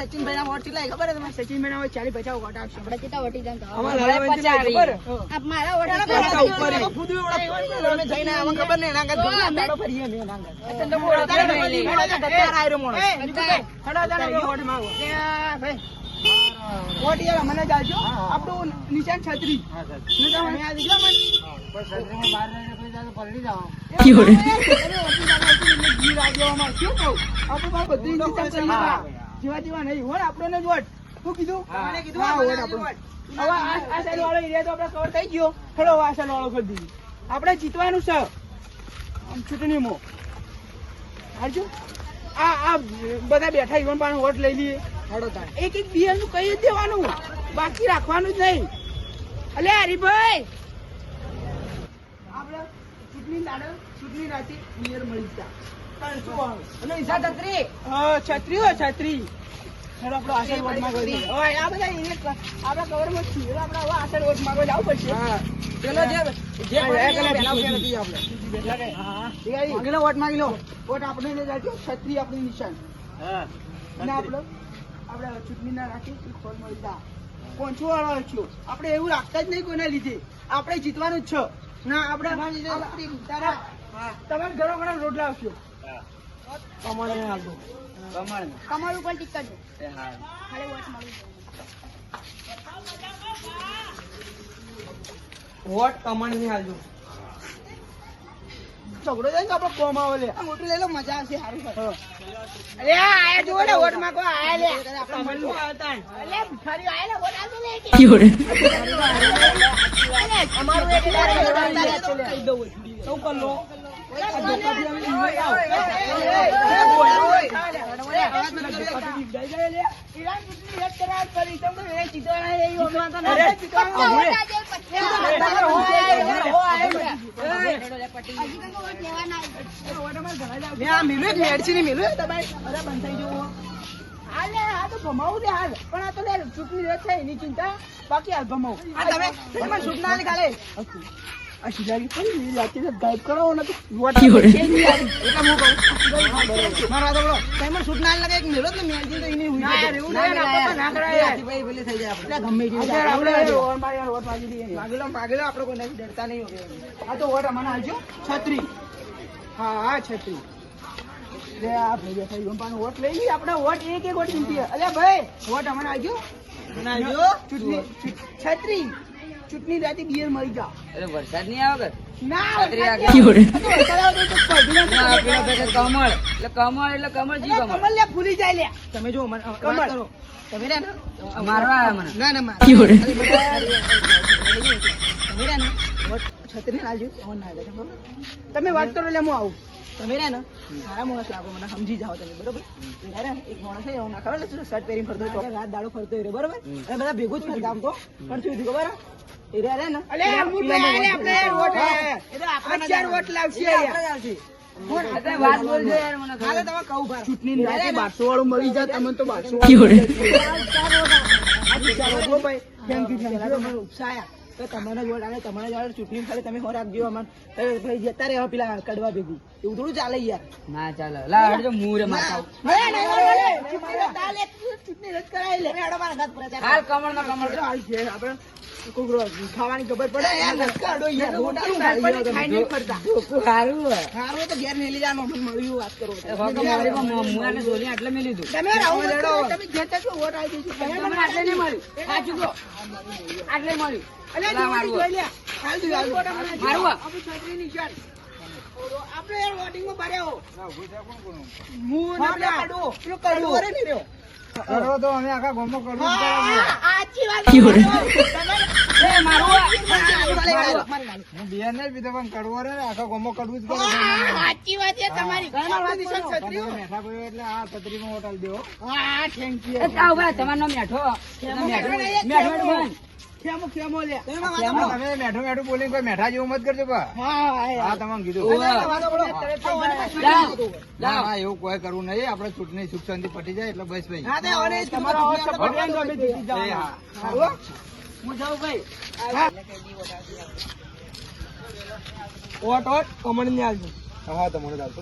સચિનભાઈ ના વોટ કેટલા ખબર તમે? સચિનભાઈ ના 40-50 વોટ આવશે. આપણે કેટલા વટી જાણ મારા વોટ તમે જઈને આમાં ખબર નહીં એના આગળ ફરીએ અમે એના આગળ વોટ યાર મને જાજો. આપણું નિશાન છત્રી જેવા જેવા નહીં હોય આપણને જ વોટ. શું કીધું? હવે આ સાઈડ વાળો એરિયા તો આપણે કવર થઈ ગયો. થોડો આ સાઈડ વાળો કરી દીધું. આપણે જીતવાનું છે ચૂંટણીમાં. હારજો આ બધા બેઠા ઈવન પણ વોટ લઈ લઈએ. એક એક બિયર નું કહી જ દેવાનું, બાકી રાખવાનું જ નહીં. અલે હરીભાઈ આપણે ચૂંટણી રાતે બિયર મળી જાય. છત્રી હોય છત્રી. આપડે આશા વોટ માંગો આ બધા આપડા કવરમાં જ છીએ. આપડે હવે આશા વોટ માંગો જવું પડશે. વોટ માંગી લો. વોટ આપણે છત્રી આપણી નિશાન અને આપડે ચૂંટણી ના રાખી ફોન મળી જાય. પહોંચવો વાળો છો આપડે એવું રાખતા જ નહીં કોઈના લીધે. આપણે જીતવાનું જ છે ના. આપડે તમારે ઘણો ઘણો રોડ લાવશો. કમળ ઉપર ટીક કરજો. વોટ કમળ ની હાલજો. ઝઘડો જાય ને આપડે કોમ આવે લે. મોટું લઈ લો, મજા આવશે. સારું અરે આયા જો ને વોટ માંગો. આયા લે કમળ નું આવતા અલે ભિખારી આયા લે વોટ આલજો લે. અમારું એક કહી દઉં સૌ કર લો. ભમાવું દે હાલ, પણ આ તો ચૂંટણી રેત છે એની ચિંતા. બાકી હાલ ભમાવું તમે સૂચના ખાલે ગાયબ કરો ને સૂચના લાગે એક મેળો ને મેળજી તો એની માગેલો આપડે કોઈ ડરતા નહીં. આ તો વોટ અમને આવજો છત્રી. હા છત્રી વોટ લઈ લઈએ આપણે. વોટ એક વોટ ચૂંટીએ. અલ્યા ભાઈ વોટ અમને આવજો છત્રી. ચૂંટણી રાતે બિયર મળી જાવ. વરસાદ નહીં આવે ના કમળ એટલે કમળ જી કમળ લે ભૂલી જાય લે. તમે જો કમળ તમે રે ને મારવા આવ્યા મને. ના ના તમે રે ને છત્રી લાલજો. તમે વાત કરો એટલે હું આવું. તમે રે ને સારા માણસ લાગો, મને સમજી જાઓ તમે બરોબર. એક માણસ છે એવું ના ખબર શર્ટ પહેરીને ફરતો હોય, રાત દાડો ફરતો હોય બરોબર. અને બધા ભેગું જ ફરતા આમ તો પણ શું ખબર ચૂંટણી 1200 વાળું મળી જાય તમને તો 1200 ઉપસાયા તો તમારા જોડે આવે. તમારા જોડે ચૂંટણી ખાલી તમે હો રાખજો. અમારે જતા રહેવા પેલા કડવા ભેગું એવું થોડું ચાલે યાર. ના ચાલે લાડજો મૂરે માથા ચૂંટણી રદ કરાવી લે. હાલ કમળ નો કમળ આપડે ખાવાની ખબર પડે. સારું તો ઘેર મેં લઈ જવાનું મળ્યું. વાત કરો એટલે મેં લીધું. તમે ઘેર છો વોટ આવી જશે. આટલે નહીં મળ્યું. આટલે મળ્યું. આપડે વોટિંગ માં ભર્યો તો અમે આખા ગામમાં કરવું બિયર નહીં પીધો પણ કડવો રે આખા ગામમાં કડવું જ પડે. સાચી વાત છે તમારી. એટલે આ છત્રીમાં વોટ આપી દેવો. હા થેન્ક યુ. તમારો મેઠો ખેમો લે. તમે મેઠું મેઠું બોલી કોઈ મેઠા જેવું મત કરજો. હા તમને કીધું. ના એવું કોઈ કરવું નહીં. આપડે ચૂંટણી સુખ શાંતિ પટી જાય એટલે બસ ભાઈ. હું જાઉં ભાઈ. વોટ કમળ ને આવજો. હા તમારે આવતો